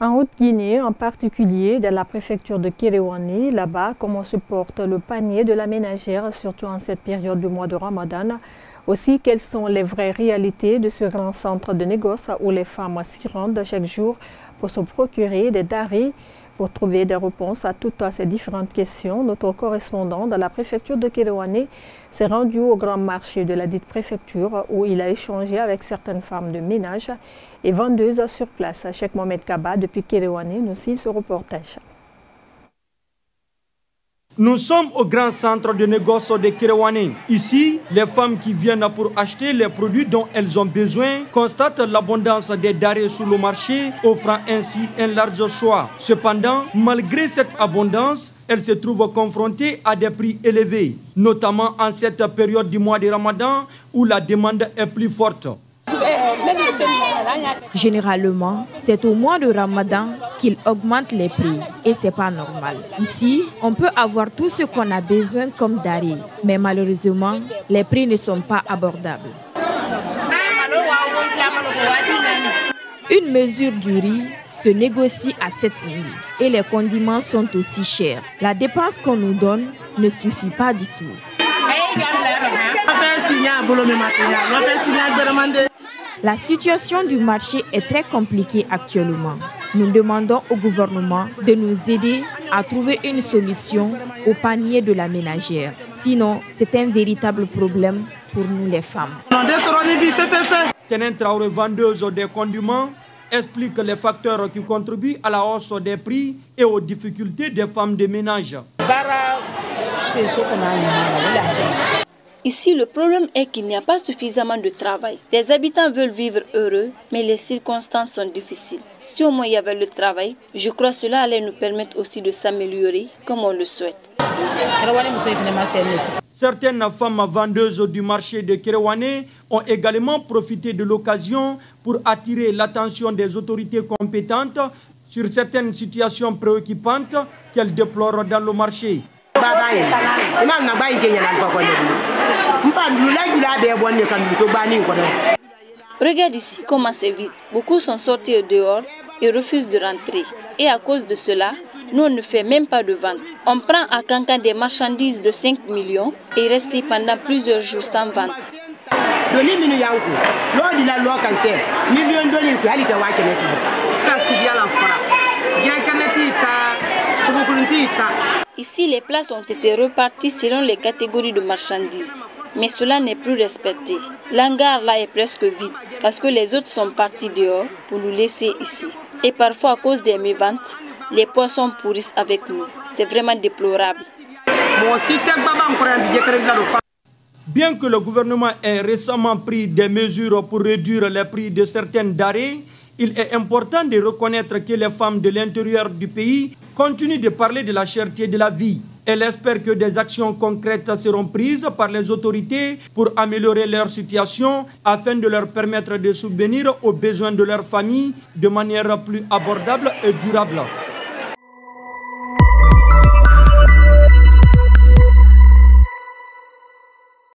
En Haute-Guinée, en particulier dans la préfecture de Kéréouani, là-bas, comment se porte le panier de la ménagère, surtout en cette période du mois de Ramadan. Aussi, quelles sont les vraies réalités de ce grand centre de négoce où les femmes s'y rendent chaque jour pour se procurer des denrées. Pour trouver des réponses à toutes ces différentes questions, notre correspondant dans la préfecture de Kéréouani s'est rendu au grand marché de la dite préfecture où il a échangé avec certaines femmes de ménage et vendeuses sur place. Cheikh Mohamed Kaba depuis Kéréouani nous signe ce reportage. Nous sommes au grand centre de négoce de Kéréouani. Ici, les femmes qui viennent pour acheter les produits dont elles ont besoin constatent l'abondance des denrées sur le marché, offrant ainsi un large choix. Cependant, malgré cette abondance, elles se trouvent confrontées à des prix élevés, notamment en cette période du mois de Ramadan où la demande est plus forte. Généralement, c'est au mois de Ramadan qu'ils augmentent les prix et c'est pas normal. Ici, on peut avoir tout ce qu'on a besoin comme denrées, mais malheureusement, les prix ne sont pas abordables. Une mesure du riz se négocie à 7 000 et les condiments sont aussi chers. La dépense qu'on nous donne ne suffit pas du tout. La situation du marché est très compliquée actuellement. Nous demandons au gouvernement de nous aider à trouver une solution au panier de la ménagère. Sinon, c'est un véritable problème pour nous les femmes. Tenin Traoré, vendeuse des condiments, explique les facteurs qui contribuent à la hausse des prix et aux difficultés des femmes de ménage. Ici, le problème est qu'il n'y a pas suffisamment de travail. Les habitants veulent vivre heureux, mais les circonstances sont difficiles. Si au moins il y avait le travail, je crois que cela allait nous permettre aussi de s'améliorer comme on le souhaite. Certaines femmes vendeuses du marché de Kéréouani ont également profité de l'occasion pour attirer l'attention des autorités compétentes sur certaines situations préoccupantes qu'elles déplorent dans le marché. Regarde ici comment c'est vide. Beaucoup sont sortis au dehors et refusent de rentrer. Et à cause de cela, nous on ne fait même pas de vente. On prend à Kankan des marchandises de 5 millions et rester pendant plusieurs jours sans vente. Ici, les places ont été reparties selon les catégories de marchandises. Mais cela n'est plus respecté. L'hangar là est presque vide parce que les autres sont partis dehors pour nous laisser ici. Et parfois, à cause des méventes, les poissons pourrissent avec nous. C'est vraiment déplorable. Bien que le gouvernement ait récemment pris des mesures pour réduire les prix de certaines denrées, il est important de reconnaître que les femmes de l'intérieur du pays continuent de parler de la cherté de la vie. Elle espère que des actions concrètes seront prises par les autorités pour améliorer leur situation afin de leur permettre de subvenir aux besoins de leur famille de manière plus abordable et durable.